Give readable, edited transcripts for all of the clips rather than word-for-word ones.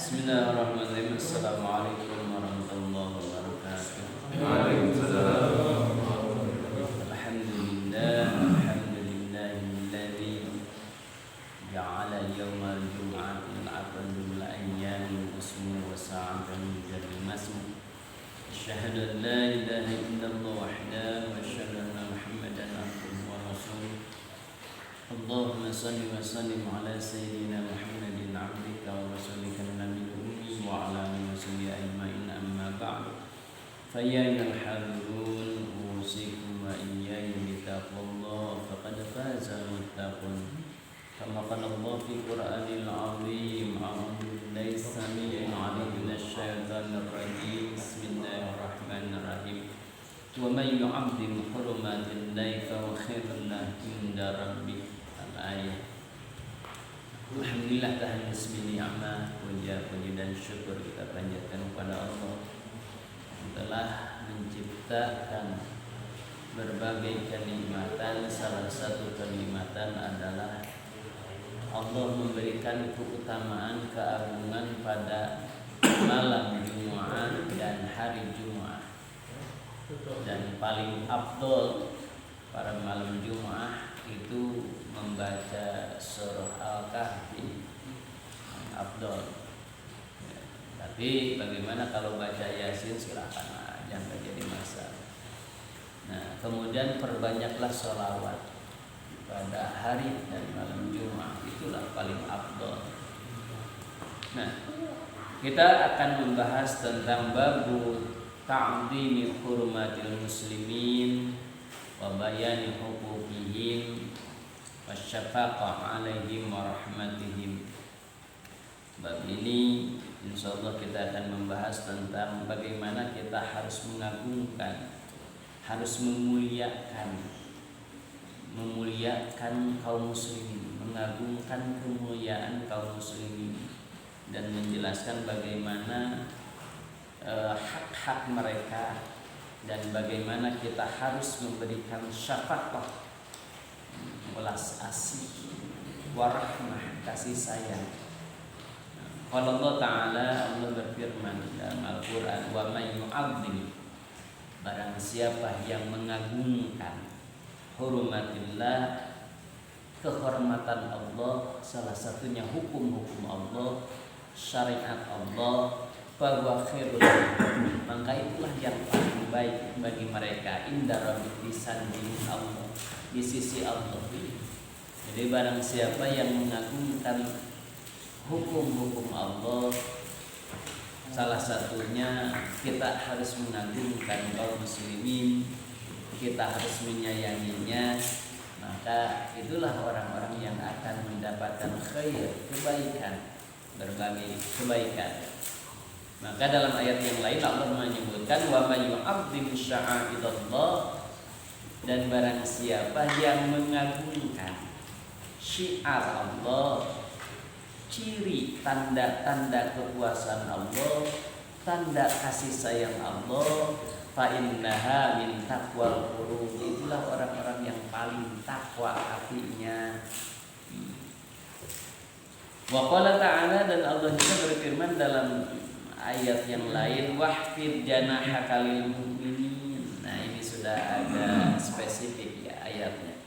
Bismillahirrahmanirrahim. Assalamualaikum warahmatullahi wabarakatuh. Waalaikumsalam. Alhamdulillahilladzi ja'ala yawmal jum'ati al-aqdul ayyamil usmi wa sa'atan jadil masmu. Asyhadu an la ilaha illallah wahdahu wa asyhadu anna Muhammadan abduhu wa rasuluh. Allahumma salli wa sallim ala sayyidina Muhammadin abdika wa rasulika nabiyil ummi wa ala alihi wa sahbihi ajma'in amma ba'du. Fa ya ayyuhal hadirun usikum wa iyaya bitaqwallah faqad faza muttaqun. Kama qala Allah fi Qur'anil 'azim a'udzu billahi samii'il 'aliim minasy syaithanir rajiim. Bismillahirrahmanirrahim. Wa may yu'azzim hurumatillahi fa huwa khairun lahu 'inda rabbih. Ayat. Alhamdulillah tahan bismi ni'mah, puji dan syukur kita panjatkan kepada Allah yang telah menciptakan berbagai kenikmatan. Salah satu kenikmatan adalah Allah memberikan keutamaan keagungan pada malam Jumat dan hari Jumat, dan paling afdol pada malam Jumat itu membaca surah Al-Kahfi afdol. Ya, tapi bagaimana kalau baca Yasin, silakan aja, nggak jadi masalah. Nah, kemudian perbanyaklah sholawat pada hari dan malam Jumat, itulah paling afdol. Nah, kita akan membahas tentang babu ta'dhimi hurmatil muslimin wa bayani huquqihim wasyafaqah alaihim wa rahmatihim. Bab ini insyaallah kita akan membahas tentang bagaimana kita harus mengagungkan, harus memuliakan kaum muslimin, mengagungkan kemuliaan kaum muslimin, dan menjelaskan bagaimana hak-hak mereka dan bagaimana kita harus memberikan syafaqah, welas asih, warahmah, kasih sayang. Qala Allah Ta'ala, Allah berfirman dalam Al-Quran, wa may yu'azzim, barang siapa yang mengagungkan hurumatillah, kehormatan Allah, salah satunya hukum-hukum Allah, syariat Allah, bahwa khairul, maka itulah yang paling baik bagi mereka inda rabbih, di Allah, di sisi Allah. Jadi barang siapa yang mengagungkan hukum-hukum Allah, salah satunya kita harus mengagungkan kaum muslimin, kita harus menyayanginya, maka itulah orang-orang yang akan mendapatkan khair, kebaikan, berbagai kebaikan. Maka dalam ayat yang lain Allah menyebutkan wa may yu'azzim sya'airillah, dan barang siapa yang mengagungkan syiar Allah, ciri tanda-tanda kekuasaan Allah, tanda kasih sayang Allah, fa innaha min taqwal qulub, itulah orang-orang yang paling takwa hatinya. Wa qala ta'ala, dan Allah juga berfirman dalam ayat yang lain, wahfid janahaka lil mu'minin. Nah, ini sudah ada spesifik ya ayatnya,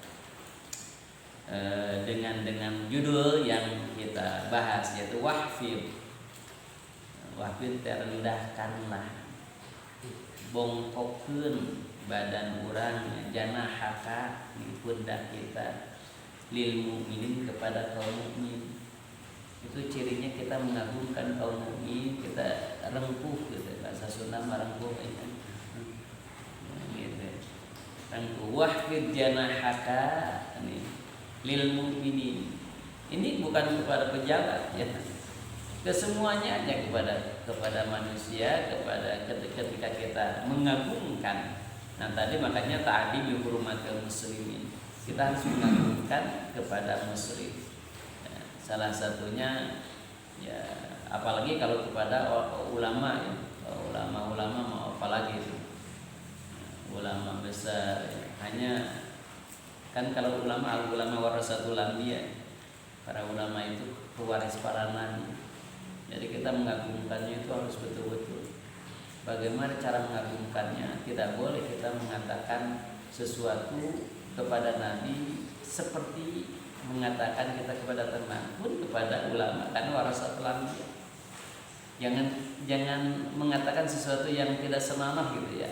dengan judul yang kita bahas, yaitu wahfid terendahkanlah, bongkokkeun badan urang, janahaka di pundak kita, lil mu'minin kepada kaum mukmin. Itu cirinya kita mengagungkan kaum mukmin, kita rengkuh gitu, bahasa Sunda merengkuh gitu. Rengkuh, wahfid janahaka lil mu'minin. Ini bukan kepada pejabat ya, kesemuanya aja, kepada manusia, kepada ketika kita mengagungkan. Nah, tadi makanya tadi bi hurmatil muslimin, kita harus mengagungkan kepada muslim. Salah satunya ya, apalagi kalau kepada ulama ya, ulama mau apalagi itu, ulama besar ya. Hanya kan kalau ulama warasatul anbiya, para ulama itu pewaris para nabi. Jadi kita mengagungkannya itu harus betul-betul. Bagaimana cara mengagungkannya? Tidak boleh kita mengatakan sesuatu kepada Nabi seperti mengatakan kita kepada teman pun kepada ulama, karena warasatul anbiya. Jangan mengatakan sesuatu yang tidak senonoh gitu ya.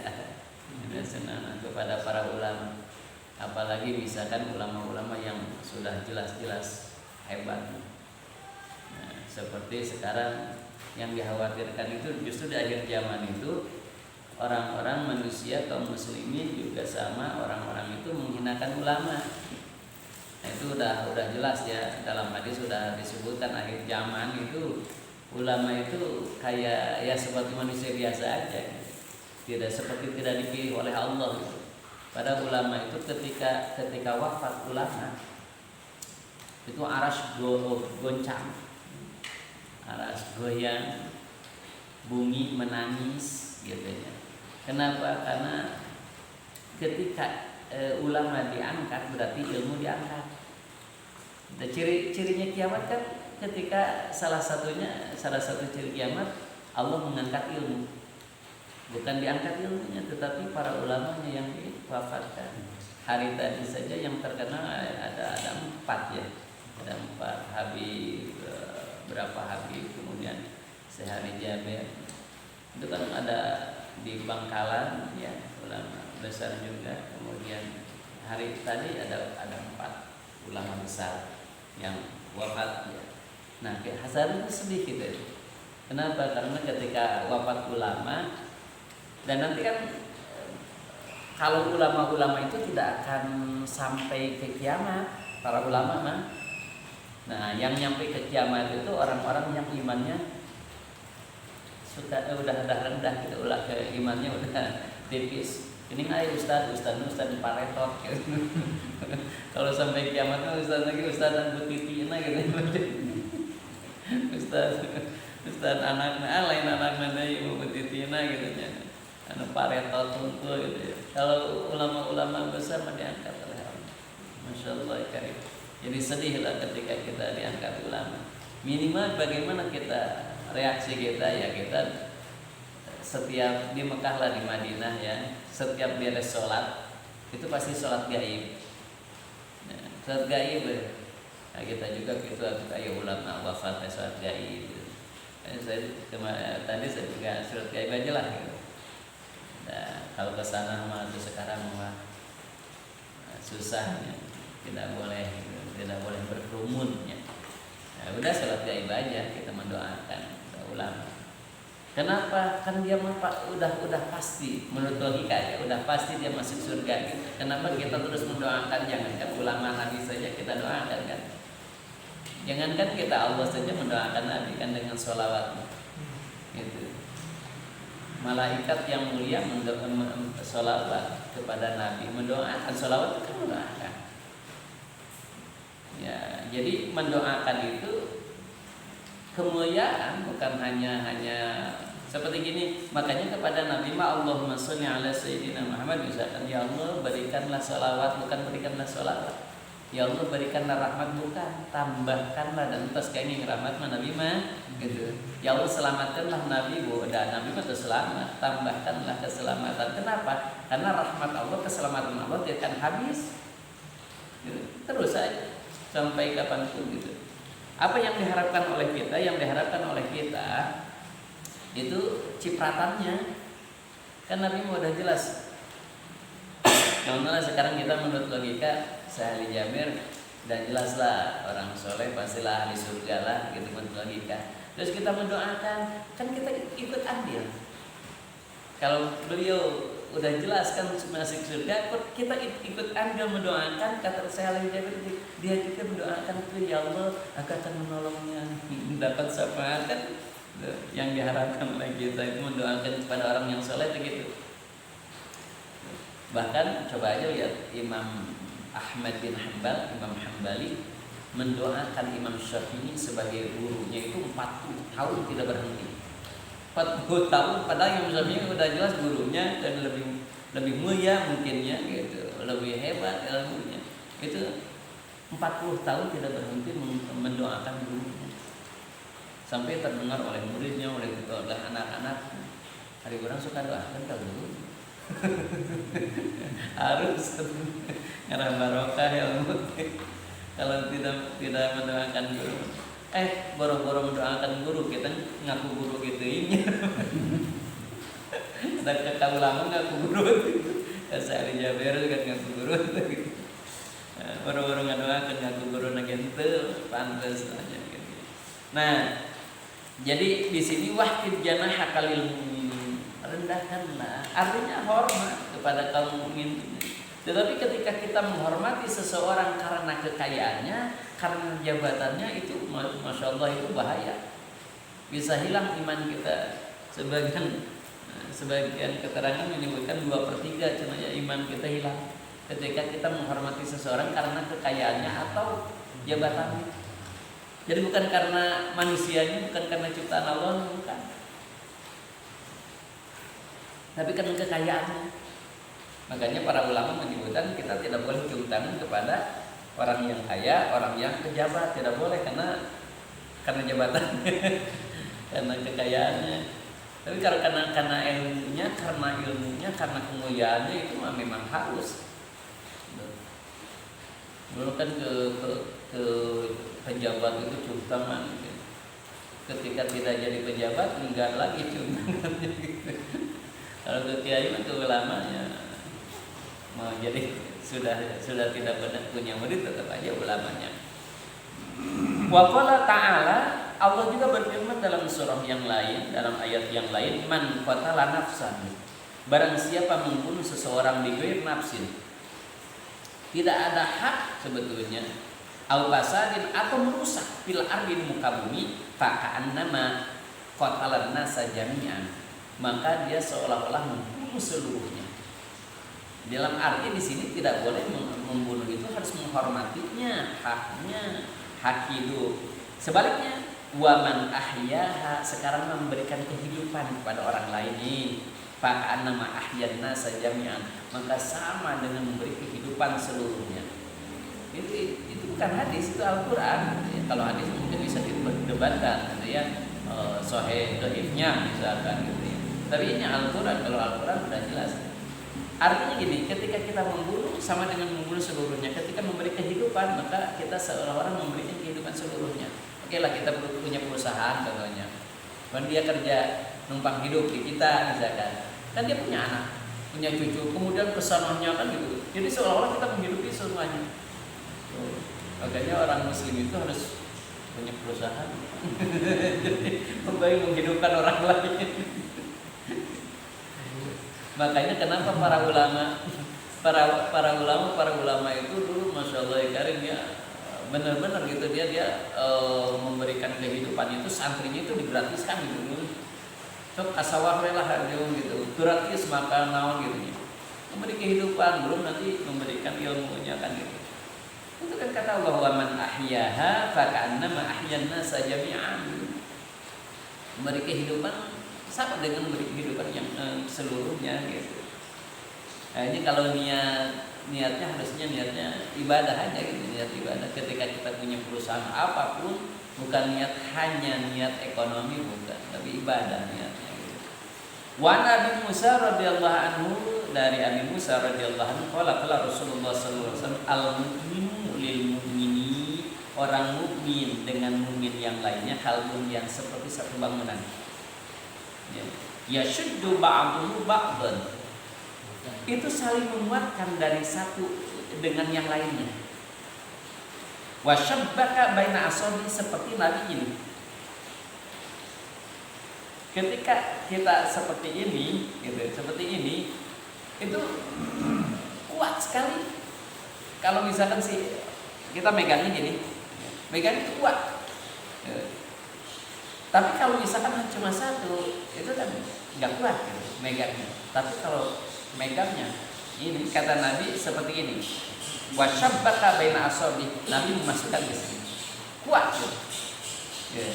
Tidak senonoh kepada para ulama. Apalagi misalkan ulama-ulama yang sudah jelas-jelas hebat. Nah, seperti sekarang yang dikhawatirkan itu justru di akhir zaman itu orang-orang manusia kaum muslimin juga sama orang-orang itu menghinakan ulama. Nah, itu udah jelas ya, dalam hadis sudah disebutkan akhir zaman itu ulama itu kayak ya seperti manusia biasa aja, tidak seperti tidak dipilih oleh Allah gitu. Pada ulama itu ketika wafat ulama itu aras goncang, aras goyang, bumi menangis gitu ya. Kenapa? Karena ketika ulama diangkat berarti ilmu diangkat. Dan ciri-cirinya kiamat kan ketika salah satu ciri kiamat Allah mengangkat ilmu, bukan diangkat ilmunya tetapi para ulamanya yang diwafatkan. Hari tadi saja yang terkenal ada 4 ya, ada 4 Habib, berapa Habib, kemudian Syekh Jabir itu kan ada di Bangkalan ya, ulama besar juga. Kemudian hari tadi ada 4 ulama besar yang wafat ya. Nah, Hasan itu sedih gitu. Kenapa? Karena ketika wafat ulama, dan nanti kan kalau ulama-ulama itu tidak akan sampai ke kiamat, para ulama mah. Nah, yang nyampe ke kiamat itu orang-orang yang imannya udah rendah gitu, ke imannya udah tipis. Ini ayo Ustaz paretot gitu. Kalau sampai kiamat kan Ustaz lagi Ustaz dan butitina gitu. Ustaz anaknya lain anaknya dari ibu butitina gitu ya. Anu paretot tunggu gitu ya. Kalau ulama-ulama besar mah diangkat oleh Allah. Masyaallah karim. Jadi sedihlah ketika kita diangkat ulama. Minimal bagaimana kita reaksi kita ya, kita setiap di Mekah lah di Madinah ya, setiap beres sholat itu pasti sholat gaib. Nah, sholat gaib nah, kita juga gitu kayak ulama wafat sholat gaib. Tadi saya juga sholat gaib aja lah gitu. Nah, kalau ke sana mah sekarang mah susah ya. tidak boleh berkerumun ya. Nah, udah sholat gaib aja, kita mendoakan ulama. Kenapa? Kan dia udah pasti menurut logika ya, udah pasti dia masuk surga gitu. Kenapa kita terus mendoakan? Jangankan ulama Nabi saja kita doakan kan. Jangankan kita, Allah saja mendoakan Nabi kan dengan sholawat gitu. Malaikat yang mulia sholawat kepada Nabi, mendoakan. Sholawat itu kan mendoakan ya. Jadi mendoakan itu kemuliaan, bukan hanya seperti gini. Makanya kepada Nabi Allahumma sholli ala sayyidina Muhammad, misalkan ya Allah berikanlah sholawat, bukan berikanlah sholawat. Ya Allah berikanlah rahmat, bukan tambahkanlah, dan atas kenging rahmat Nabi mah gitu. Ya Allah selamatkanlah Nabi, dan Nabi mah selamat, tambahkanlah keselamatan. Kenapa? Karena rahmat Allah, keselamatan Allah tidak akan habis gitu. Terus saja sampai kapanpun gitu. Apa yang diharapkan oleh kita? Yang diharapkan oleh kita itu cipratannya. Kan Nabi udah jelas. Contohnya sekarang kita menurut logika Syekh Jabir dan jelaslah orang soleh pastilah ahli surga lah gitu menurut logika. Terus kita mendoakan, kan kita ikut andil. Kalau beliau udah jelas kan masuk surga, kita ikut andil mendoakan. Kata Syekh Jabir, dia juga mendoakan itu, ya Allah aku akan menolongnya mendapat syafaat. Kan yang diharapkan oleh kita itu mendoakan kepada orang yang soleh begitu. Bahkan coba aja lihat Imam Ahmad bin Hanbal, Imam Hambali mendoakan Imam Syafi'i sebagai gurunya itu 40 tahun tidak berhenti. 40 tahun, padahal Imam Syafi'i udah jelas gurunya dan lebih mulia mungkinnya gitu, lebih hebat ilmunya. Itu 40 tahun tidak berhenti mendoakan gurunya. sampai terdengar oleh muridnya, oleh anak-anak. Hari orang suka doakan kalau dulu harus ngarah barokah ilmu. Kalau tidak mendoakan guru, boro-boro mendoakan guru kita ngaku guru gitu ini. Dan kekal lama ngaku guru, saya Jaber juga ngaku guru. Boro-boro ngadoakan ngaku guru nagente pantas aja gitu. Nah, jadi di sini wahid janah kalil mu'min, rendahkanlah, artinya hormat kepada kaum mukmin. Tetapi ketika kita menghormati seseorang karena kekayaannya, karena jabatannya, itu masya Allah itu bahaya. Bisa hilang iman kita. Sebagian keterangan menyebutkan 2/3 cuma ya iman kita hilang ketika kita menghormati seseorang karena kekayaannya atau jabatannya. Jadi bukan karena manusianya, bukan karena ciptaan Allah, bukan. Tapi karena kekayaannya. Makanya para ulama menyebutkan kita tidak boleh cium tangan kepada orang yang kaya, orang yang pejabat, tidak boleh karena jabatannya, karena kekayaannya. Tapi kalau karena ilmunya, karena kemuliaannya, itu memang harus. Dulu kan ke pejabat itu cium tangan. Ketika tidak jadi pejabat, enggak lagi cium tangan. Kalau ke kiai itu ulamanya. Mau jadi sudah tidak benar punya murid, tetap aja ulamanya. Wa qala ta'ala, Allah juga berfirman dalam surah yang lain, dalam ayat yang lain, man qatala nafsan, barang siapa membunuh seseorang bighairi nafsin, tidak ada hak sebetulnya, au fasadin, atau merusak fil ardi, di muka bumi, fa ka'annama qatalan nasa jami'an, maka dia seolah-olah membunuh seluruhnya. Dalam arti di sini tidak boleh membunuh, itu harus menghormatinya, haknya, hak hidup. Sebaliknya, waman ahyaha, sekarang memberikan kehidupan kepada orang lain, fa'annama ahyan nasa jami'an, maka sama dengan memberi kehidupan seluruhnya. Itu bukan hadis, itu Al-Qur'an. Kalau hadis mungkin bisa diperdebatkan, gitu ya, sahih dhaifnya misalkan gitu ya. Tapi ini Al-Qur'an, kalau Al-Qur'an sudah jelas. Artinya gini, ketika kita membunuh sama dengan membunuh seluruhnya. Ketika memberi kehidupan, maka kita seolah-olah memberikan kehidupan seluruhnya. Oke lah, kita punya perusahaan contohnya, dan dia kerja numpang hidup di kita misalkan, kan dia punya anak, punya cucu, kemudian pesanannya kan gitu. Jadi seolah-olah kita menghidupi semuanya. Makanya orang Muslim itu harus punya perusahaan, jadi menghidupkan orang lain. Makanya kenapa para ulama itu dulu, masya Allah ya karim ya, benar-benar gitu dia memberikan kehidupan itu, santrinya itu digratiskan gitu dulu. Sok asawah lah gitu, gratis makan naon gitu ya. Memberi kehidupan, belum nanti memberikan ilmunya kan gitu. Itu kan kata Allah, wa man ahyaha fa ka'annama ahyan nasa jami'an. Memberi kehidupan sama dengan memberi kehidupan yang seluruhnya gitu. Nah, ini kalau niatnya harusnya niatnya ibadah aja gitu, niat ibadah. Ketika kita punya perusahaan apapun, bukan hanya niat ekonomi, bukan, tapi ibadah niatnya gitu. Wa Nabi Musa radhiyallahu anhu, dari Abi Musa radhiyallahu anhu, qala Rasulullah sallallahu alaihi wasallam, al-mu'minu lil mu'mini, orang mukmin dengan mukmin yang lainnya halun, yang seperti satu bangunan. Ya syuddu ba'duhu ba'dan, itu saling menguatkan dari satu dengan yang lainnya. Wa syabbaka baina asabi, seperti Nabi ini. Ketika kita seperti ini, gitu, seperti ini, itu kuat sekali. Kalau misalkan kita megangnya gini, megang itu kuat. Tapi kalau misalkan cuma satu, itu kan nggak kuat gitu, megangnya. Tapi kalau megangnya ini, kata Nabi seperti ini, wasyabbaka baina asabi, Nabi memasukkan di sini, kuat gitu. Ya.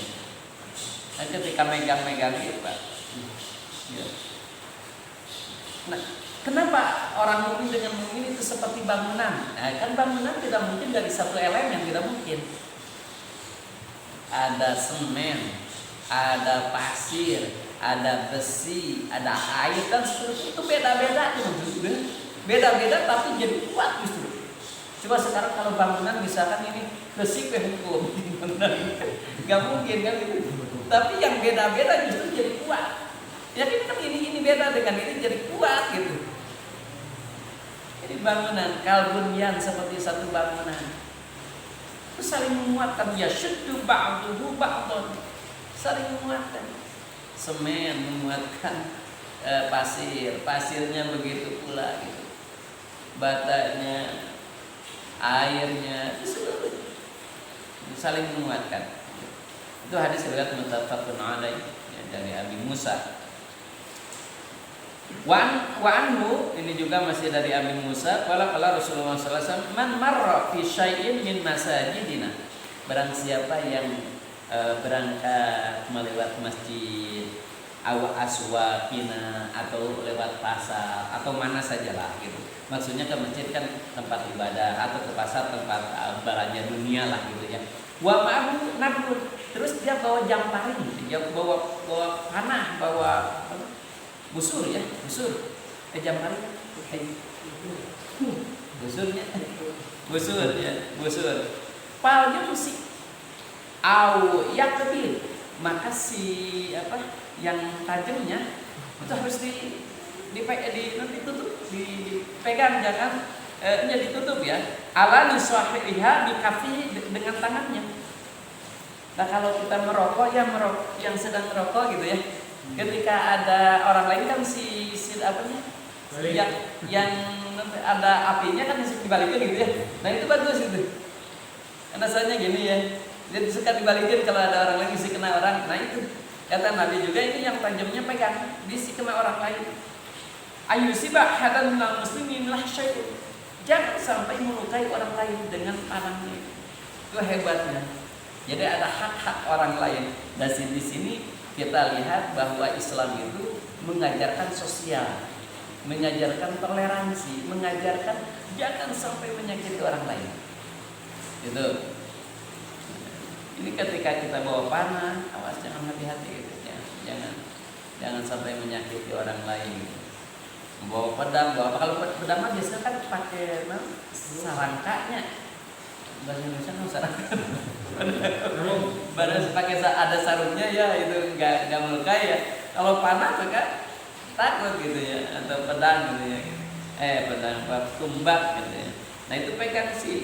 Dan ketika megang itu, Pak. Ya. Nah, kenapa orang mukmin dengan mukmin itu seperti bangunan? Nah, kan bangunan tidak mungkin dari satu elemen, tidak mungkin. Ada semen, ada pasir, ada besi, ada air dan seterusnya. Itu beda-beda beda-beda tapi jadi kuat justru. Coba sekarang kalau bangunan misalkan ini besi hukum, nggak mungkin kan gitu. Tapi yang beda-beda justru jadi kuat. Ya ini beda dengan ini jadi kuat gitu. Ini bangunan kalbunyan seperti satu bangunan. Itu saling menguatkan, ya syuddu ba'duhu ba'dun. Saling menguatkan. Semen menguatkan pasirnya begitu pula gitu. Batanya, airnya, itu seluruhnya saling menguatkan. Itu hadis riwayat muttafaqun alaih dari Abi Musa. Wa anhu, ini juga masih dari Abi Musa, qala Rasulullah sallallahu alaihi wasallam, man marra fi syai'in min masajidina. Barang siapa yang berangkat melewat masjid aw aswaqina atau lewat pasar atau mana sajalah gitu. Maksudnya ke masjid kan tempat ibadah atau ke pasar tempat belanja dunia lah gitu ya. Wa ma'hu nabun. Terus dia bawa jamparing, dia bawa panah, bawa busur ya, busur. Jamparing. Busurnya. Busur ya, busur. Palnya musik. Au yakbil. Maka si yang tajamnya itu harus ditutup, dipegang, jangan ditutup ya. Ala nusahiriha bikafi, dengan tangannya. Nah kalau kita merokok yang sedang merokok gitu ya, ketika ada orang lain kan yang ada apinya kan dibalikin gitu ya. Nah itu bagus gitu. Rasanya gini ya, dia suka dibalikin kalau ada orang lain bisa kena orang. Nah itu kata Nabi juga, ini yang tajamnya pegang, bisa kena orang lain. Ayusibah hadan minal muslimin lah syai'un. Jangan sampai melukai orang lain dengan panahnya. Itu hebatnya. Jadi ada hak-hak orang lain. Dan di sini kita lihat bahwa Islam itu mengajarkan sosial, mengajarkan toleransi, mengajarkan jangan sampai menyakiti orang lain. Itu. Ini ketika kita bawa panah, awas jangan hati-hati gitu. Jangan sampai menyakiti orang lain. Bawa pedang, kalau pedang mah biasanya kan pakai sarangkanya. Bahasa Indonesia kan sarangka. Baru pakai ada sarungnya ya, itu enggak melukai ya. Kalau panah tuh kan takut gitu ya, atau pedang gitu ya. Pedang tumbak gitu ya. Nah itu pegang si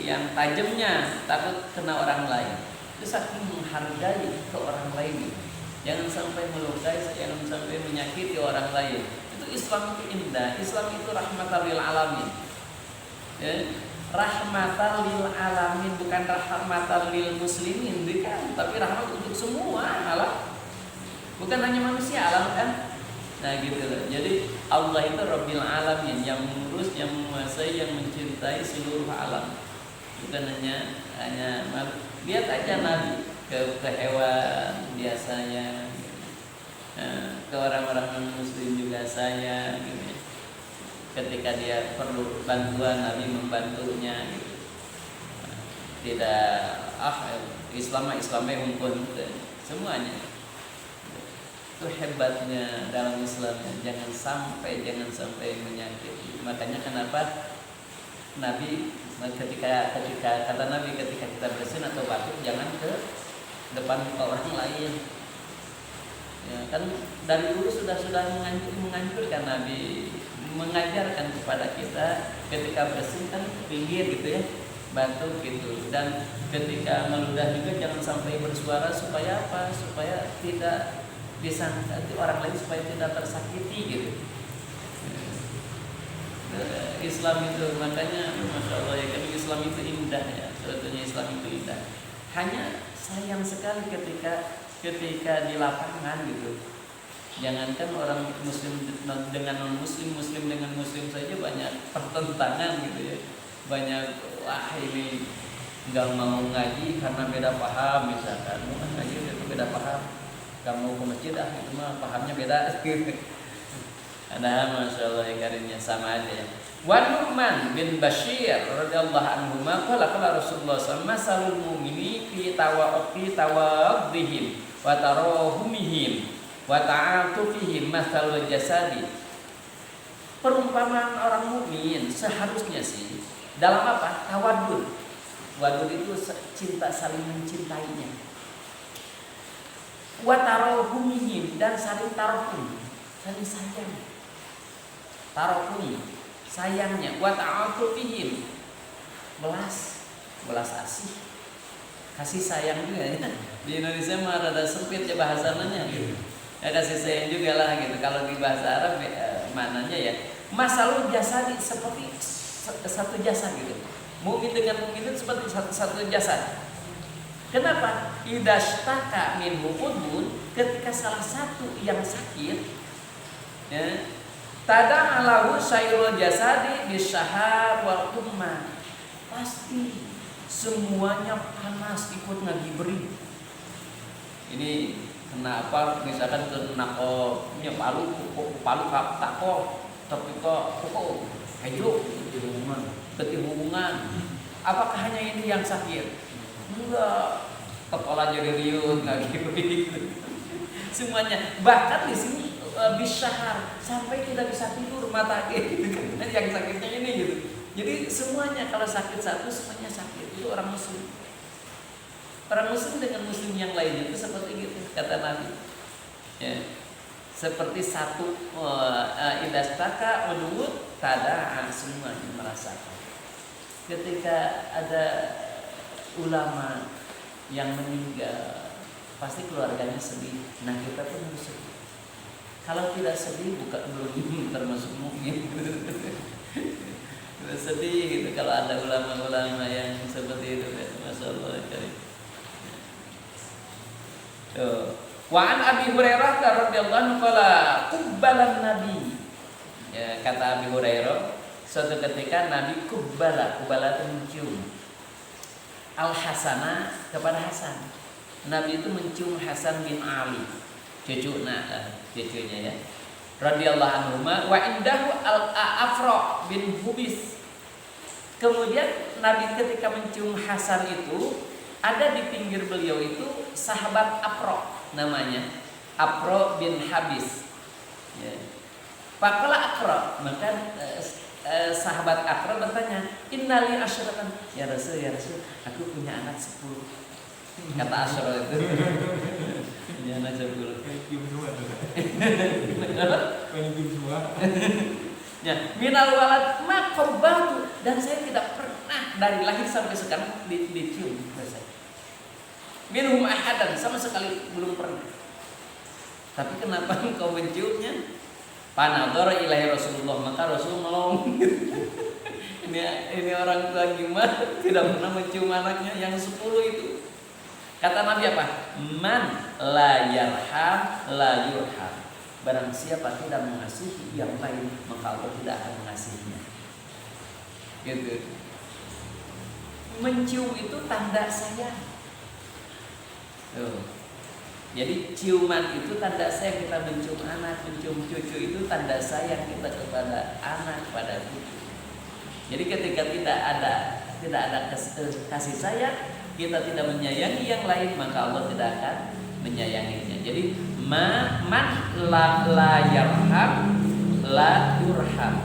yang tajamnya, takut kena orang lain. Itu saking menghargai ke orang lain. Jangan sampai melukai, jangan sampai menyakiti orang lain. Itu Islam itu indah. Islam itu rahmatan lil alamin. Ya, rahmatan lil alamin, bukan rahmatan lil muslimin, bukan, tapi rahmat untuk semua alam. Bukan hanya manusia, alam kan. Nah gitu loh. Jadi Allah itu Rabbil alamin, yang mengurus, yang menguasai, yang mencintai seluruh alam. Bukan hanya lihat aja Nabi ke hewan biasanya, ke orang-orang non-muslim juga sayang gitu ya. Ketika dia perlu bantuan, Nabi membantunya gitu. Tidak Islamnya hukum semuanya. Itu hebatnya dalam Islam, jangan sampai menyakiti. Makanya kenapa Nabi ketika kata Nabi, ketika kita bersin atau batuk jangan ke depan orang lain. Ya, kan dari dulu sudah menganjurkan Nabi, mengajarkan kepada kita ketika bersin kan pinggir gitu ya, batuk gitu. Dan ketika meludah juga jangan sampai bersuara, supaya apa? Supaya tidak disangka orang lain, supaya tidak tersakiti gitu. Islam itu makanya Masya Allah ya, Islam itu indah ya, sebetulnya Islam itu indah. Hanya sayang sekali ketika di lapangan gitu. Jangankan orang muslim dengan non muslim, muslim dengan muslim saja banyak pertentangan gitu ya. Banyak ini nggak mau ngaji karena beda paham, misalkan mau ngaji itu beda paham, nggak mau ke masjid itu mah pahamnya beda. Ada Masya Allah ya, karirnya sama aja ya. Wa Nu'man bin Bashir radhiyallahu anhu qala Rasulullah sallallahu alaihi wasallam masalul mu'mini fi tawaddihim wa tarahumihim wa ta'atufihim mathalul jasadi. Perumpamaan orang mukmin seharusnya sih dalam apa? Tawadud. Wadud itu cinta, saling mencintainya. Wa tarahumihim, dan saling tarahum, saling sayang. Tarahum, sayangnya. Wa ta'atufihim, belas asih, kasih sayang juga ya. Di Indonesia mah rada sempit ya bahasanya gitu. Ya kasih sayang juga lah gitu. Kalau di bahasa Arab maknanya ya masalul jasadi, seperti satu jasad gitu. Mukmin dengan mukmin itu seperti satu jasad. Kenapa? Idastaka min hubun, ketika salah satu yang sakit, ya, tada'alahu sayrul jasadi bisyahar wal umma, pasti semuanya panas ikut ngagiberi. Ini kenapa? Misalkan kena palu tako, tapi kok hejo hubungan. Apakah hanya ini yang sakit? Enggak, kepala jadi riut ngagiberi. Semuanya, bahkan di sini bisyahar, sampai tidak bisa tidur mata gitu kan, yang sakitnya ini gitu. Jadi semuanya, kalau sakit satu semuanya sakit. Itu orang muslim. Orang muslim dengan muslim yang lainnya itu seperti gitu kata Nabi. Ya. Seperti satu idastaka menurut tada'a, semuanya merasakan. Ketika ada ulama yang meninggal, pasti keluarganya sedih. Nah, kita pun harus sedih. Kalau tidak sedih belum termasuk mukmin. Sedih gitu kalau ada ulama-ulama yang seperti itu, Masya Allah. Wa an Abi Hurairah radhiyallahu anhu qala qubbalan Nabi. Ya, kata Abi Hurairah, suatu ketika Nabi kubbala itu mencium Al-Hasana kepada Hasan. Nabi itu mencium Hasan bin Ali, cucunya ya. Radhiyallahu anhu wa indahu al-Afra bin Hubis. Kemudian Nabi ketika mencium Hasan itu, ada di pinggir beliau itu sahabat Afra, namanya Afra bin Habis. Ya. Faqala Afra, maka sahabat Afra bertanya, innali asyratan, ya Rasul, aku punya anak 10. Kata Asra itu. Punya anak 10. Ya, minal walad ma qabbatu, dan saya tidak pernah dari lahir sampai sekarang dicium saya. Minhum ahadan, sama sekali belum pernah. Tapi kenapa engkau menciumnya? Panadhara ilahi Rasulullah, maka Rasul melong. Ini orang tua gimana tidak pernah mencium anaknya yang 10 itu. Kata Nabi apa? Man la yarham la yurham. Barang siapa tidak mengasihi yang lain, maka Allah tidak akan mengasihinya. Gitu. Mencium itu tanda sayang. Jadi ciuman itu tanda sayang, kita mencium anak, mencium cucu itu tanda sayang kita kepada anak, pada cucu. Jadi ketika tidak ada kasih sayang, kita tidak menyayangi yang lain, maka Allah tidak akan menyayanginya. Jadi man la yarham la yurham.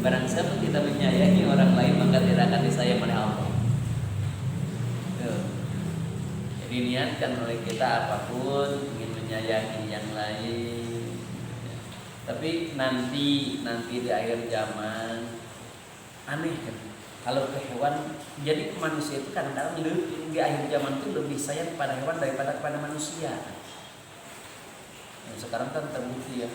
Barang siapa tidak menyayangi orang lain, maka tidak akan disayang oleh Allah. Jadi niatkan oleh kita apapun ingin menyayangi yang lain. Tapi nanti di akhir zaman aneh kan. Kalau ke hewan, jadi manusia itu kadang-kadang di akhir zaman itu lebih sayang pada hewan daripada kepada manusia. Sekarang kan terbukti ya,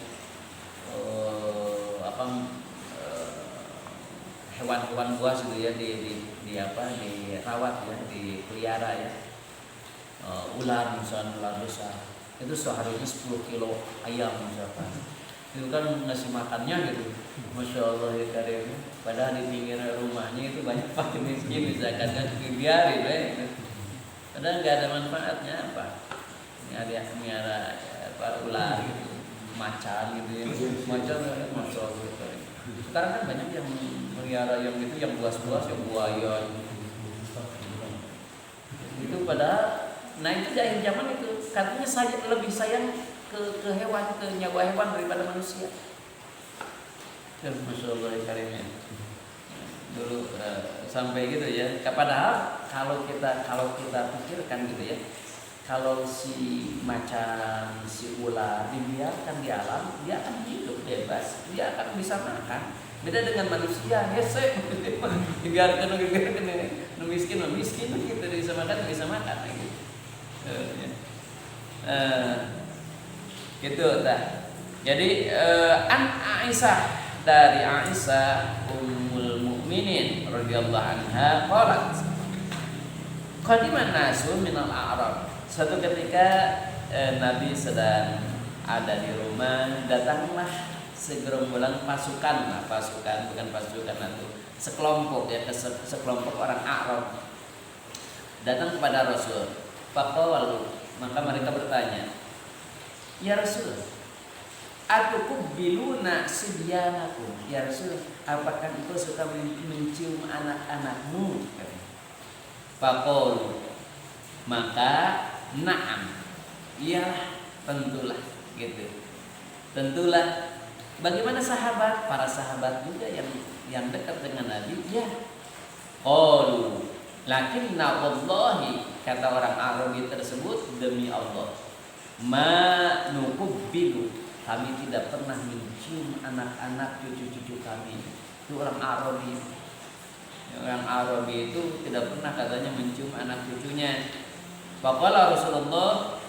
hewan-hewan buas gitu ya dirawat ya, dipelihara ya. Ular misalnya, ular besar itu seharinya 10 kilo ayam misalkan, itu kan ngasih makannya gitu, Masya Allah ya karim. Padahal di pinggir rumahnya itu banyak fakir miskin misalkan, kan dibiarin gitu. Padahal nggak ada manfaatnya apa. Miara ular gitu, macan gitu ya, macan Masya Allah ya karim. Sekarang kan banyak yang melihara yang gitu, yang buas-buas, yang buaya gitu. Itu padahal Nah itu di akhir zaman itu katanya saya lebih sayang ke hewan, ke nyawa hewan daripada manusia. Masya Allah ya karimnya. Dulu sampai gitu ya. Padahal kalau kita pikirkan gitu ya, kalau si macan, si ular dibiarkan di alam, dia akan hidup bebas, dia akan bisa makan. Beda dengan manusia, hese, dibiarkan miskin gitu, bisa makan gitu. Gitu dah. Jadi an Aisyah, dari Aisyah ummul mukminin radhiyallahu anha qalat qadiman nasu minal a'rab. Suatu ketika Nabi sedang ada di rumah, datanglah segerombolan pasukan bukan pasukan itu, sekelompok ya, sekelompok orang Arab datang kepada Rasul. Faqalu, maka mereka bertanya, ya Rasul, atuqbiluna sibyanakum, ya Rasul, apakah engkau suka mencium anak-anakmu? Faqalu, maka na'am, iya tentulah gitu, tentulah. Bagaimana sahabat? Para sahabat juga yang dekat dengan Nabi, ya. Qalu, lakinna wallahi, kata orang Arabi tersebut, demi Allah, ma nuqbilu, kami tidak pernah mencium anak-anak cucu-cucu kami. Itu orang Arabi. Orang Arabi itu tidak pernah katanya mencium anak cucunya. Faqala Rasulullah,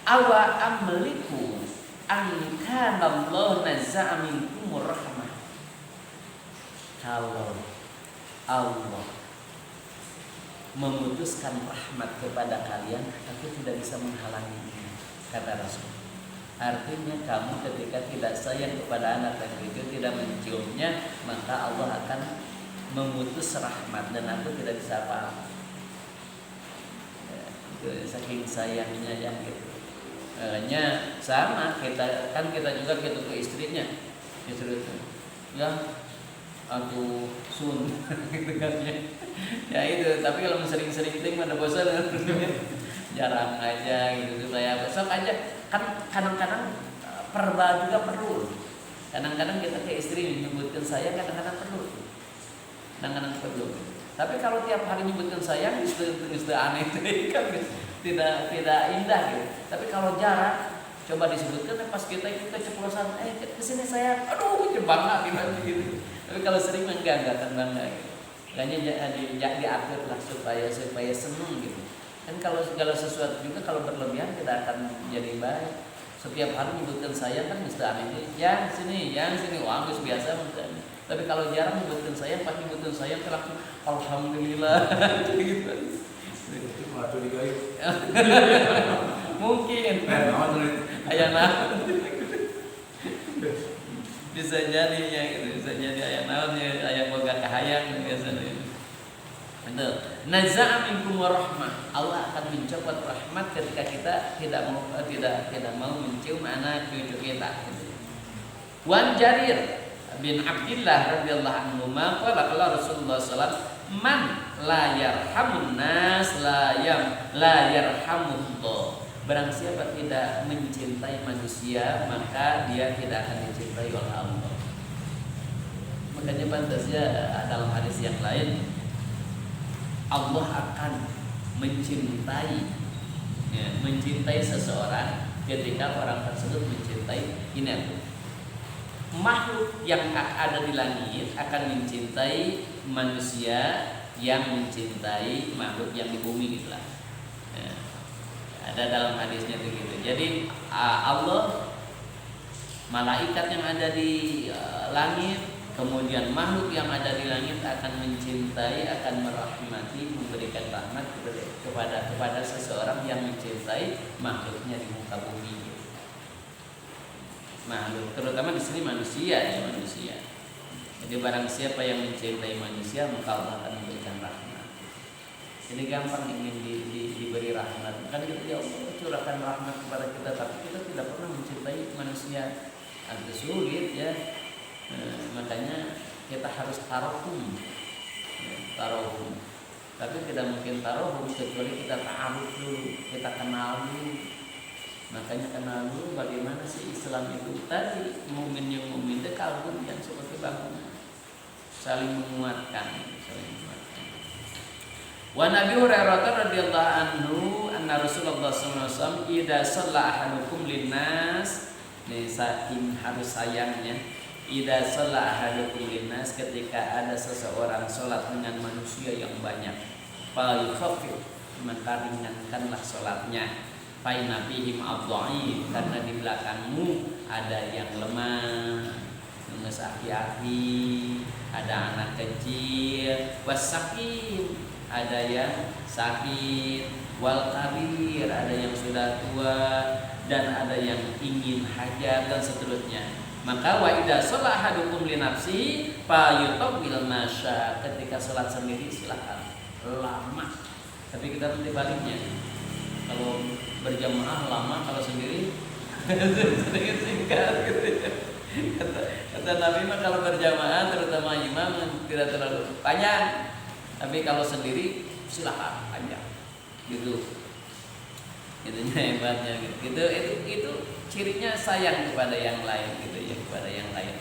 awa amliku an kana Allah nazza'a minkumur rahmah. Kalau Allah memutuskan rahmat kepada kalian, aku tidak bisa menghalanginya, kata Rasul. Artinya kamu ketika tidak sayang kepada anak dan cucu, tidak menciumnya, maka Allah akan memutus rahmat dan aku tidak bisa apa-apa. Saking sayangnya yang gitu. Nya sama kita juga gitu ke istrinya, istri itu, ya aku sun gitu kan ya itu. Tapi kalau sering-sering ting pada bosan jarang aja gitu supaya besok aja kan. Kadang-kadang perba juga perlu. Kadang-kadang kita ke istri menyebutkan sayang, kadang-kadang perlu. Tapi kalau tiap hari menyebutkan sayang itu aneh kan, tidak indah gitu. Tapi kalau jarang, coba disebutkan pas kita keceplosan, kesini sayang, aduh bangga gitu. Tapi kalau sering enggak akan bangga gitu. Makanya diatur lah supaya senang gitu. Kan kalau segala sesuatu juga kalau berlebihan tidak akan jadi baik. Setiap hari menyebutkan sayang kan mesti aneh. Yang sini, wah harus biasa mungkin. Tapi kalau jarang menyebutkan sayang, pas menyebutkan sayang langsung alhamdulillah gitu. Mungkin ayana bisa jadi ya gitu, bisa jadi ayana ayam boga kahayang biasanya. Itu naza'a minkum rahmah, Allah akan mencopot rahmat ketika kita tidak mau mencium anak cucu kita. Wan Jarir bin Abdullah radhiyallahu anhu qala Rasulullah sallallahu alaihi wasallam, man la yarhamun nas la yarhamullah. Barang siapa tidak mencintai manusia, maka dia tidak akan dicintai oleh Allah. Makanya pantasnya dalam hadis yang lain, Allah akan mencintai seseorang ketika orang tersebut mencintai makhluk yang ada di langit akan mencintai manusia yang mencintai makhluk yang di bumi gitulah. Ada dalam hadisnya begitu. Jadi Allah, malaikat yang ada di langit, kemudian makhluk yang ada di langit akan mencintai, akan merahmati, memberikan rahmat kepada seseorang yang mencintai makhluknya di muka bumi. Makhluk, terutama di sini manusia. Jadi barang siapa yang mencintai manusia, maka Allah akan memberikan rahmat. Jadi gampang ingin diberi rahmat. Kan kita ya Allah curahkan rahmat kepada kita, tapi kita tidak pernah mencintai manusia. Agak sulit ya. Makanya kita harus tarohum. Tapi tidak mungkin taruh kecuali kita ta'aruf dulu, kita kenal dulu. Makanya kenal dulu bagaimana sih Islam itu tadi. Mukmin yang mukmin itu kalbun yang seperti bangunan, saling menguatkan. Wa Nabi Hurairah radhiyallahu anhu anna Rasulullah sallallahu alaihi wasallam idza shalla ahadukum linnas, nih saking harus sayangnya, idza shalla ahadukum linnas, ketika ada seseorang salat dengan manusia yang banyak, fal yukhafif, maka ringankanlah salatnya. Faina fihim adh-dhaif, karena di belakangmu ada yang lemah, ngeus aki-aki, ada anak kecil, wasakin, ada yang sakit, wal kabir, ada yang sudah tua, dan ada yang ingin hajat dan seterusnya. Maka wa idza shalla ahadukum li nafsi fa yutawwil masya, ketika salat sendiri silakan lama. Tapi kita nanti baliknya. Kalau berjamaah lama, kalau sendiri sedikit singkat gitu ya. Kata Nabi mah kalau berjamaah terutama imam tidak terlalu panjang. Tapi kalau sendiri silakan panjang. Gitu. Itunya hebatnya gitu. Itu cirinya sayang kepada yang lain gitu ya, kepada yang lain.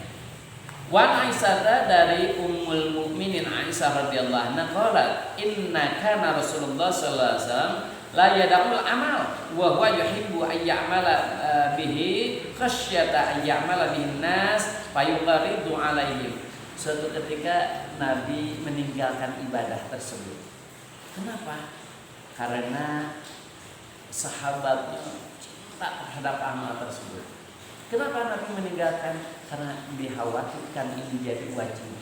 Wan Aisyah dari Ummul Mukminin Aisyah radhiyallahu anha qalat inna kana Rasulullah sallallahu alaihi wasallam la yada'ul amal wa huwa yuhibbu ay ya'mala bihi khasyata ay ya'mala bihin nas fayuqaridu alaihim. Suatu ketika Nabi meninggalkan ibadah tersebut. Kenapa? Karena sahabatnya cinta terhadap amal tersebut. Kenapa Nabi meninggalkan? Karena dikhawatirkan ini jadi wajib.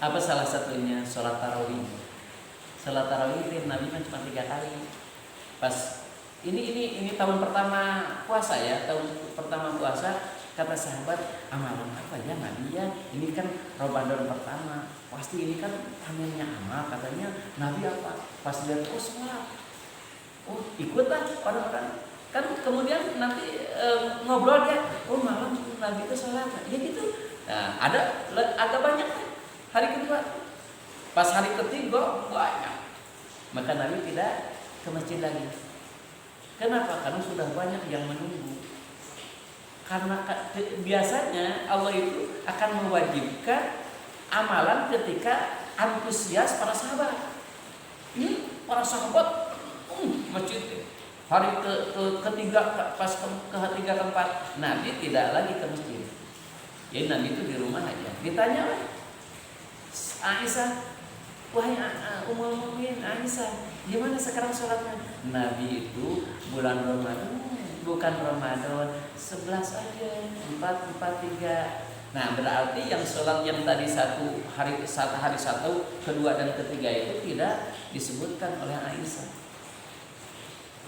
Apa salah satunya? Sholat tarawih. Sholat tarawih itu Nabi cuma 3 kali. Pas ini tahun pertama puasa ya, tahun pertama puasa, kata sahabat, amalan apa ya Nabi ya? Ini kan Ramadan pertama, pasti ini kan pamernya amal, katanya Nabi apa? Pas lihat sholat, ikutlah orang-orang. Kan kemudian nanti ngobrol dia, malam Nabi itu sholat, ya gitu. Nah, ada banyak kan hari kedua, pas hari ketiga banyak, maka Nabi tidak ke masjid lagi. Kenapa? Karena sudah banyak yang menunggu. Karena biasanya Allah itu akan mewajibkan amalan ketika antusias para sahabat. Ini para sahabat masjid hari ketiga, pas ketiga keempat Nabi tidak lagi ke masjid. Jadi Nabi itu di rumah aja. Ditanya oleh Aisyah, wahai Ummul Mukminin Aisyah, gimana sekarang sholatnya? Nabi itu bulan Ramadan, bukan Ramadan, 11 aja, 4, 3. Nah berarti yang sholat yang tadi satu hari satu, kedua dan ketiga itu tidak disebutkan oleh Aisyah.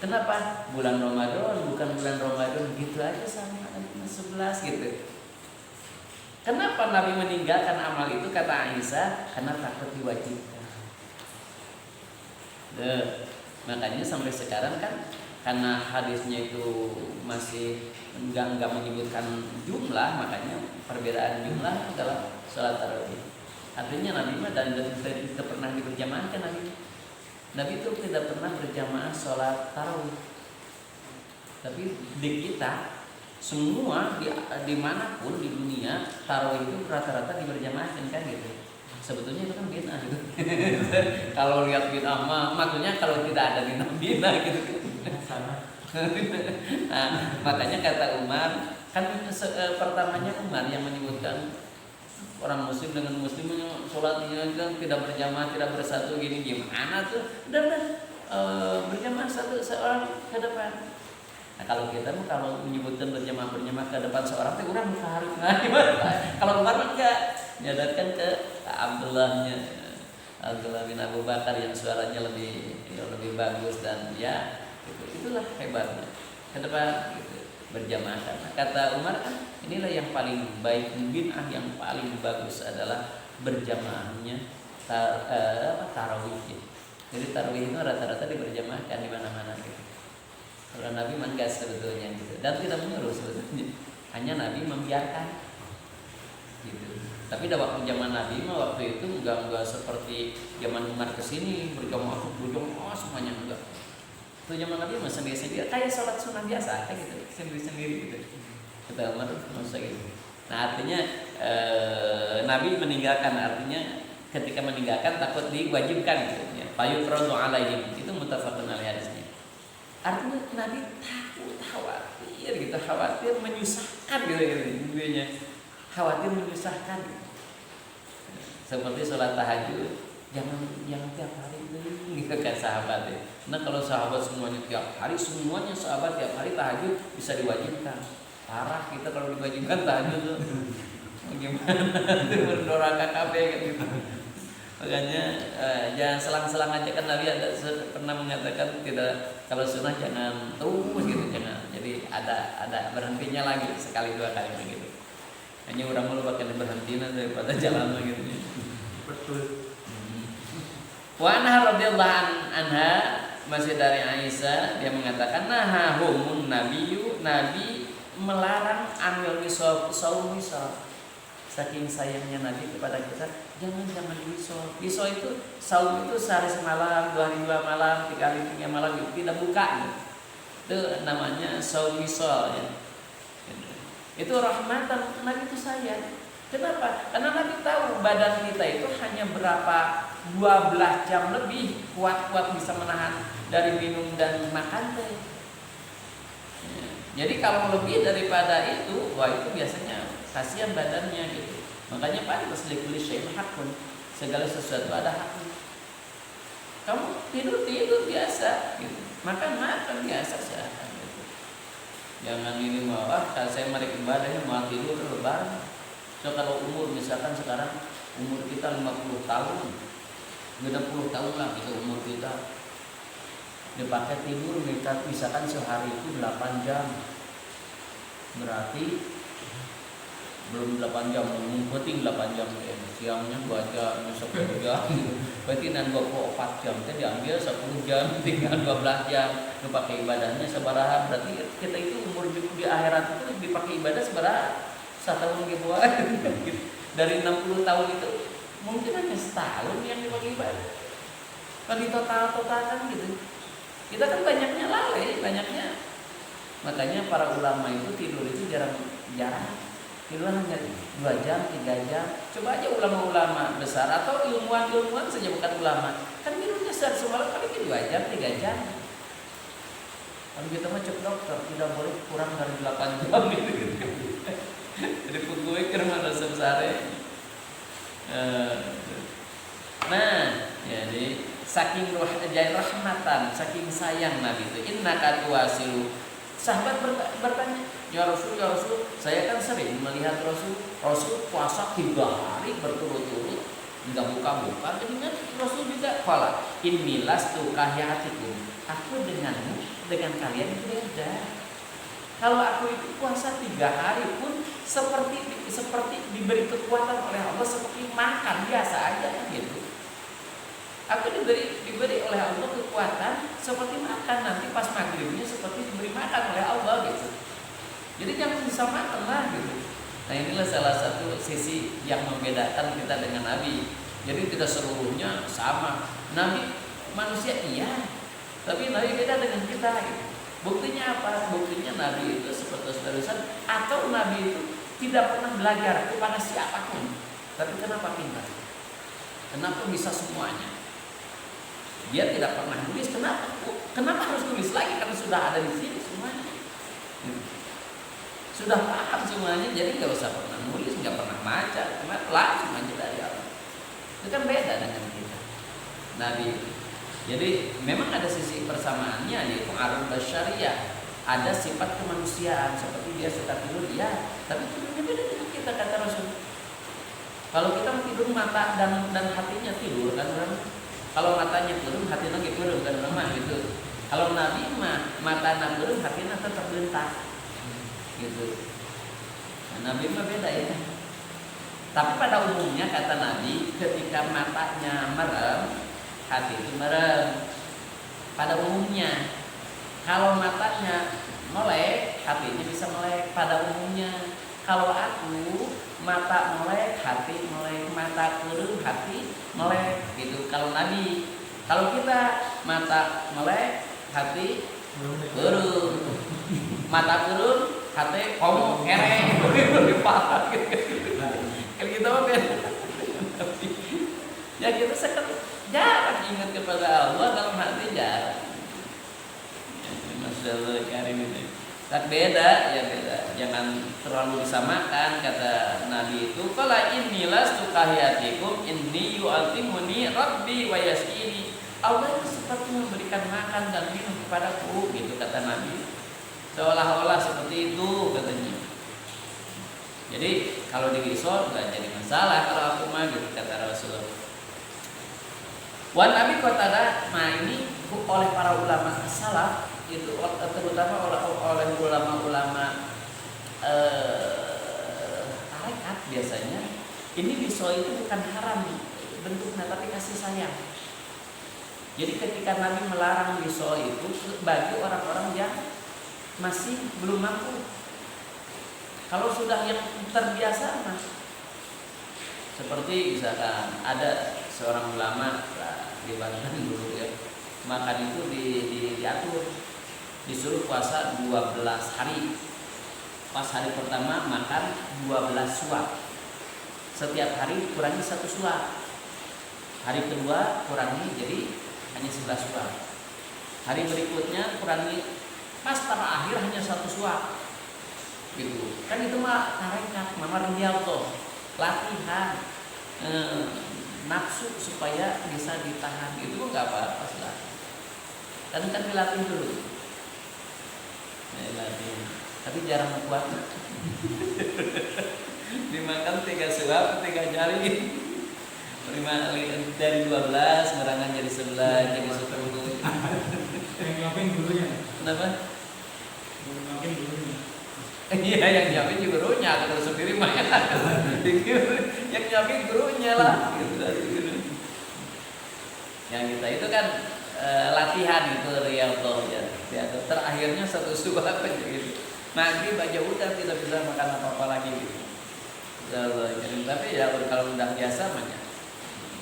Kenapa? Bulan Ramadan, bukan bulan Ramadan, gitu aja sama 11 gitu. Kenapa Nabi meninggalkan amal itu? Kata Aisyah, karena takut diwajibkan. Makanya sampai sekarang kan, karena hadisnya itu masih enggak menyebutkan jumlah, makanya perbedaan jumlah dalam sholat tarawih. Artinya Nabi mah dan tidak pernah diberjamaahkan Nabi itu tidak pernah berjamaah sholat tarawih. Tapi di kita semua dimanapun di dunia tarawih itu rata-rata diberjamaahkan kan gitu. Sebetulnya itu kan bid'ah gitu. Kalau lihat bid'ah maksudnya kalau tidak ada bid'ah gitu. Nah, makanya kata Umar kan pertamanya Umar yang menyebutkan orang muslim dengan muslim sholatnya kan tidak berjamaah, tidak bersatu gini gimana tuh? Udah berjamaah seorang ke depan. Nah kalau kita kalau menyebutkan berjamaah ke depan seorang teh urang muka harus kalau Umar enggak nyadarkan ke Abdullah bin Abu Bakar yang suaranya lebih bagus dan ya itulah hebatnya ke depan gitu. Berjamaah. Kata Umar kan inilah yang paling baik, bid'ah yang paling bagus adalah berjamaahnya tarawih. Jadi tarawih itu rata-rata diberjamaahkan di mana-mana gitu. Kalau Nabi menggas sebetulnya gitu dan tidak menyuruh sebetulnya. Hanya Nabi membiarkan. gitu. Tapi dah waktu zaman Nabi mah waktu itu enggak seperti zaman Umar kesini berjamaah semuanya enggak. Itu zaman Nabi mah sendiri-sendiri kayak sholat sunnah biasa kayak gitu sendiri-sendiri gitu. Kata Umar masa gitu. Nah artinya Nabi meninggalkan, artinya ketika meninggalkan takut diwajibkan gitu ya. Fayufradu alaihim, itu muttafaqun alaih hadisnya. Artinya Nabi takut, khawatir menyusahkan gitu intinya. Khawatir menyusahkan. Seperti sholat tahajud, jangan tiap hari gitu kan sahabat ya. Nah kalau sahabat semuanya tiap hari tahajud bisa diwajibkan. Parah kita kalau diwajibkan tahajud tuh. Gimana itu mendoraka kabeh gitu. Makanya jangan selang-selang aja, kan Nabi ada pernah mengatakan tidak, kalau sunnah jangan terus gitu, jangan. Jadi ada berhentinya lagi sekali dua kali begitu. Hanya orang malu pakai berhenti daripada jalan gitu. Betul. Wa anha radhiyallahu anha, masih dari Aisyah, dia mengatakan nahahumun nabiyyu, Nabi melarang amil wisol, saum wisol. Saking sayangnya Nabi kepada kita, jangan wisol. Wisol itu saum itu sehari semalam, 2 hari 2 malam, 3 hari 3 malam gitu, tidak buka gitu. Itu namanya saum wisol ya. Itu rahmatan, Nabi itu sayang. Kenapa? Karena Nabi tahu badan kita itu hanya berapa 12 jam lebih kuat bisa menahan dari minum dan makan teh. Jadi kalau lebih daripada itu, wah itu biasanya kasihan badannya gitu. Makanya pantas likulli syai'in hakun, segala sesuatu ada haknya. Kamu tidur biasa gitu. Makan biasa saja gitu. Jangan ini mau kalau saya mari ibadahnya mau tidur lebaran. So kalau umur misalkan sekarang umur kita 50 tahun, 60 tahun lah gitu umur kita, dipakai tidur misalkan sehari itu 8 jam, berarti belum 8 jam, penting 8 jam ya. Siangnya 2 jam, 10 jam berarti 24 jam, kita diambil 10 jam, tinggal 12 jam dipakai ibadahnya sebaraha. Berarti kita itu umur di akhirat itu dipakai ibadah sebaraha? 1 tahun gitu. Dari 60 tahun itu mungkin hanya setahun yang dipakai ibadah. Kalau di total-totalkan gitu, kita kan banyaknya lalai, makanya para ulama itu tidur itu jarang, tidur hanya 2 jam, 3 jam. Coba aja ulama-ulama besar atau ilmuwan saja bukan ulama, kan tidurnya semalam paling 2 jam, 3 jam. Kalau kita mah cek dokter tidak boleh kurang dari 8 jam gitu. Jadi pegawai kerja resep sare. Nah, jadi saking rahmatan, saking sayang Nabi itu. Innaka tuwasilu. Sahabat bertanya, ya Rasul, saya kan sering melihat Rasul puasa 3 hari berturut-turut, enggak buka-buka. Dengan Rasul juga qala inni lastu kahiyatikum. Aku dengan kalian itu beda. Kalau aku itu puasa 3 hari pun seperti diberi kekuatan oleh Allah, seperti makan biasa aja gitu. Aku diberi oleh Allah kekuatan seperti makan, nanti pas maghribnya seperti diberi makan oleh Allah gitu. Jadi jangan disamakan lah gitu. Nah inilah salah satu sisi yang membedakan kita dengan Nabi. Jadi tidak seluruhnya sama. Nabi manusia iya, tapi Nabi beda dengan kita gitu. Buktinya apa? Buktinya Nabi itu seperti terusan, atau Nabi itu tidak pernah belajar kepada siapapun. Tapi kenapa pintar? Kenapa bisa semuanya? Dia tidak pernah nulis. Kenapa harus nulis lagi? Karena sudah ada di sini semuanya. Sudah paham semuanya, jadi nggak usah pernah nulis, nggak pernah baca, kenapa langsung aja dari Allah. Itu kan beda dengan kita. Nabi. Jadi memang ada sisi persamaannya, yaitu arul basyariyah, ada sifat kemanusiaan seperti dia suka tidur, ya, tapi tidurnya beda dengan kita, kata Rasul. Kalau kita tidur mata dan hatinya tidur kan, kalau matanya turun, hatinya turun kan lemah gitu. Kalau Nabi mah mata turun, hatinya tetap bentak, gitu. Nah, Nabi mah beda ya. Tapi pada umumnya kata Nabi, ketika matanya merem, hati itu merem. Pada umumnya, kalau matanya melek, hatinya bisa melek pada umumnya. Kalau aku mata melek, hati melek, mata kurung, hati melek gitu. Kalau Nabi, kalau kita mata melek, hati kurung, mata kurung, hati komo kere, lebih parah gitu. Kalau kita mah ya kita sekarang jarang ingat kepada Allah dalam hati jarang. Masya Allah karim itu. Tak beda ya beda. Jangan terlalu disamakan kata Nabi itu. Qala inni lastu kahiyatikum inni yu'altimuni rabbi wa yasqini. Allah itu seperti memberikan makan dan minum kepadaku gitu kata Nabi. Seolah-olah seperti itu katanya. Jadi kalau di wisol nggak jadi masalah kalau aku mah gitu kata Rasulullah. Wan Nabi Qatadah, nah ini oleh para ulama salaf itu terutama oleh ulama-ulama tarekat biasanya ini wisol itu bukan haram bentuknya tapi kasih sayang. Jadi ketika Nabi melarang wisol itu bagi orang-orang yang masih belum mampu. Kalau sudah yang terbiasa mah seperti misalkan ada seorang ulama di Banten dulu ya, makan itu diatur, disuruh puasa 12 hari. Pas hari pertama makan 12 suap. Setiap hari kurangi 1 suap. Hari kedua kurangi jadi hanya 11 suap. Hari berikutnya kurangi pas terakhir hanya 1 suap. Gitu. Kan itu mah tarekat, mama Rialto, latihan nafsu supaya bisa ditahan. Itu enggak apa-apa lah. Kan dilatih dulu. Dilatih. Tapi jarang kuat. Dimakan 3 suap, 3 jari. Dari 12 merangan jadi 11, jadi 10. Yang nyopin gurunya. Kenapa? Yang nyopin gurunya. Iya, yang nyopin juga gurunya, kalau sendiri mah yang nyopin gurunya lah. Yang kita itu kan latihan itu Rialto ya. Terakhirnya 1 suap aja gitu. Nanti baca udah tidak bisa makan apa-apa lagi gitu. Tapi ya kalau udah biasa mah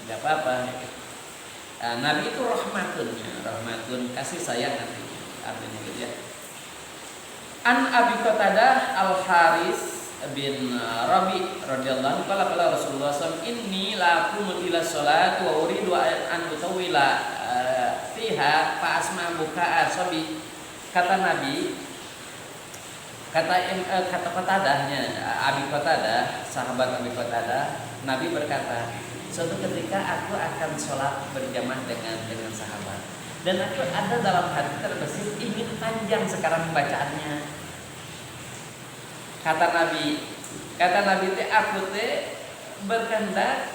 enggak apa-apa. Nabi itu rahmatun kasih sayang artinya gitu ya. An Abi Qatadah Al Haris bin Rabi radhiyallahu anhu qala Rasulullah sallallahu inni la aqumu ila sholati wa uridu an utawila fiha fa asma buka asabi. Kata Nabi, kata Qatadahnya Abi Qatadah, sahabat Abi Qatadah, Nabi berkata, suatu ketika aku akan sholat berjamaah dengan sahabat dan aku ada dalam hati terbesit ingin panjang sekarang bacaannya. Kata Nabi teh aku teh berkehendak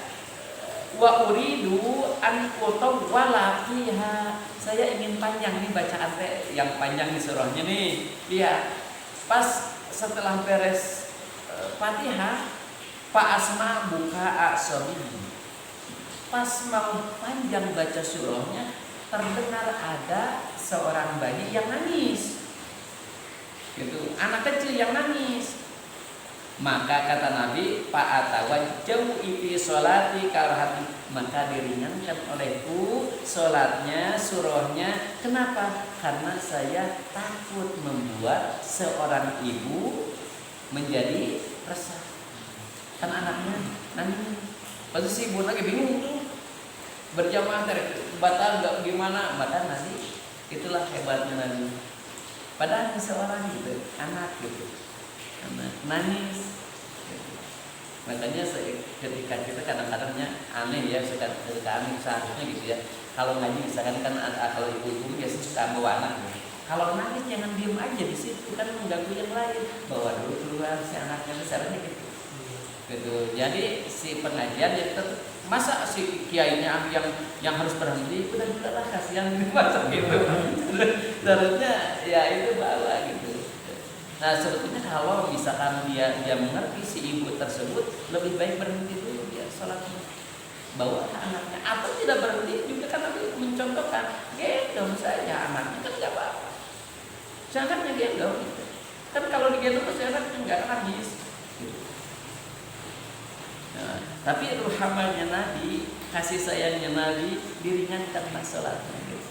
wa uridu an utawwala fiha. Saya ingin panjang nih bacaan teh, yang panjang di surahnya nih. Iya. Pas setelah beres Fatihah, Pak Asma buka asabi. Pas mau panjang baca surahnya, terdengar ada seorang bayi yang nangis. Gitu, anak kecil yang nangis. Maka kata Nabi, Pak Atawa jauh iti sholati karahati, maka diringankan olehku sholatnya, surahnya. Kenapa? Karena saya takut membuat seorang ibu menjadi resah. Kan anaknya nangis. Pasti si ibu lagi bingung tuh. Berjamaah batal nggak gimana? Maka Nabi, itulah hebatnya Nabi. Padahal seorang gitu, anak gitu. Nangis gitu. Makanya ketika kita kadang-kadangnya aneh ya, ketika aneh seharusnya gitu ya. Kalau ngaji misalkan kan kalau ibu-ibu biasanya suka bawa anak gitu. Kalau nangis jangan diem aja di situ, kan mengganggu yang lain. Bawa dulu keluar si anaknya, misalnya gitu. Gitu. Jadi si pengajian ya tetap, masa si kiainya yang harus berhenti, udah lah kasihan masa gitu. Seharusnya ya itu bawa gitu. Nah sebetulnya kalau misalkan dia mengerti si ibu tersebut, lebih baik berhenti dulu dia sholatnya, bawa anaknya, atau tidak berhenti juga kan Nabi mencontohkan gendong saja anaknya, kan nggak apa-apa, jangan gendong gitu. Kan kalau digendong pasti anaknya nggak nangis, gitu. Nah, tapi ruhamanya Nabi, kasih sayangnya Nabi diringankanlah sholatnya gitu.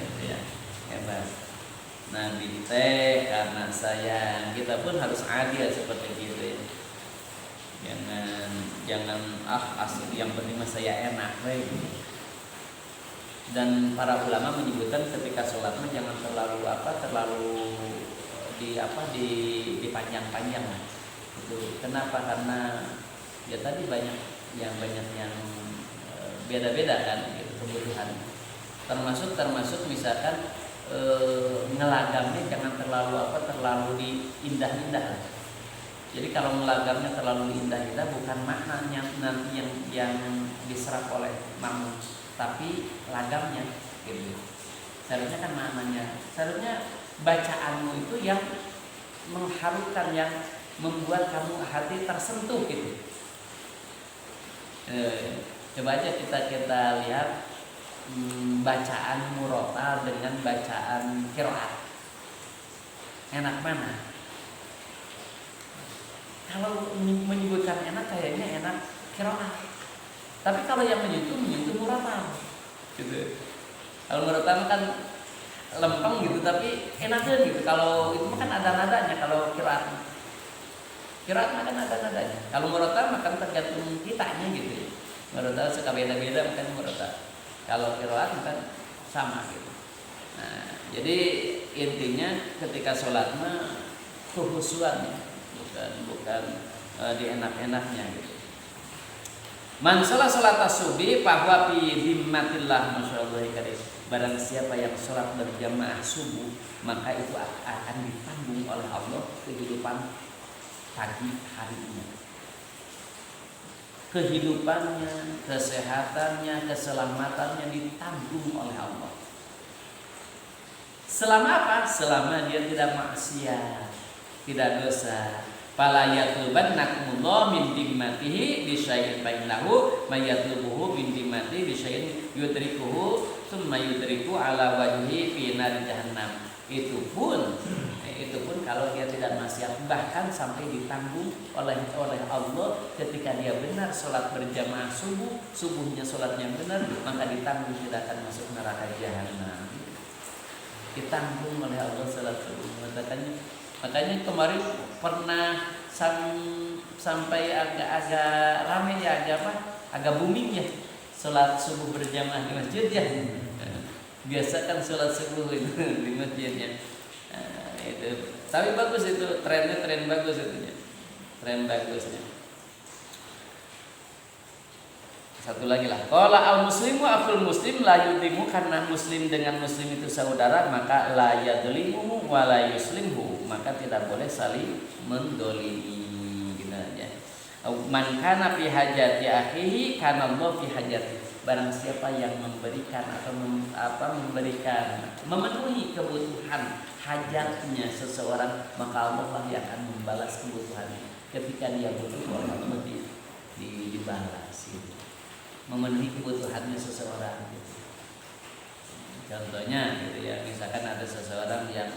Itu ya hebat. Nabi teh karena sayang, kita pun harus adil seperti itu ya. Jangan asli yang penting mah saya enak gitu. Dan para ulama menyebutkan ketika sholat mah jangan terlalu dipanjang-panjang lah. Itu kenapa? Karena ya tadi banyak yang beda-beda kan gitu, kebutuhan. Termasuk misalkan ngelagamnya jangan terlalu diindah-indah lah. Jadi kalau ngelagamnya terlalu diindah-indah bukan maknanya nanti yang diserap oleh makmum, tapi lagamnya gitu. Seharusnya kan maknanya, seharusnya bacaanmu itu yang mengharukan, yang membuat kamu hati tersentuh gitu. Coba aja kita lihat bacaan murotal dengan bacaan qiraat. Enak mana? Kalau menyebutkan enak kayaknya enak qiraat. Tapi kalau yang menyentuh murotal. Gitu. Kalau murotal kan lempeng gitu tapi enaknya gitu. Kalau itu kan ada nadanya kalau qiraat. Qiraat kan ada nadanya. Kalau murotal makan tergantung kitanya gitu. Murotal suka beda-beda makan murotal. Kalau qiraat kan sama gitu. Nah, jadi intinya ketika sholat mah khusyuan ya, bukan di enak-enaknya gitu. Man sholat subuh bahwa fi dhimmatillah masyaallah karim. Barang siapa yang sholat berjamaah subuh, maka itu akan ditanggung oleh Allah kehidupan pagi harinya. Kehidupannya, kesehatannya, keselamatannya ditanggung oleh Allah. Selama apa? Selama dia tidak maksiat, tidak dosa. Fala yatlubannakumullah min dimmatihi bi syai'in bainahu may yatlubuhu min dimmatihi bi syai'in yudrikuhu tsumma yudriku ala wajhi fi nar jahannam. Itu pun kalau dia tidak maksiat, bahkan sampai ditanggung oleh Allah ketika dia benar sholat berjamaah subuhnya sholatnya benar, maka ditanggung tidak akan masuk neraka jahanam. Ditanggung oleh Allah sholat subuh. Makanya kemarin pernah sampai agak ramai ya, agak booming ya sholat subuh berjamaah di masjid ya. Biasa kan sholat subuh itu di masjidnya. Itu. Tapi bagus itu, tren bagus itunya. Tren bagusnya. Satu lagi lah. Qala al-muslimu akhul muslim la yudlimu, karena muslim dengan muslim itu saudara, maka la yadlimu wa la yuslimhu, maka tidak boleh saling mendolimi gitu aja. Man kana fi hajati akhihi kana Allah fi hajati. Barang siapa yang memberikan atau memenuhi kebutuhan hajatnya seseorang, maka Allah yang akan membalas kebutuhannya. Ketika dia butuh, Allah dibalas gitu. Memenuhi kebutuhannya seseorang gitu. Contohnya gitu ya, misalkan ada seseorang yang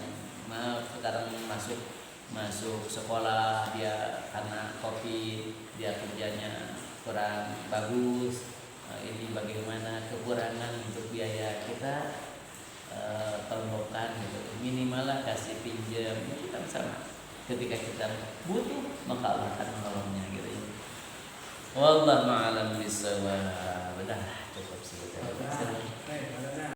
sekarang masuk sekolah, dia karena COVID, dia kerjanya kurang bagus. Ini bagaimana kekurangan untuk biaya kita tombokkan gitu, minimal lah kasih pinjam, itu kan sama. Ketika kita butuh, maka Allah akan menolongnya gitu ya. Wallahu a'lam bishawab. Cukup segitu.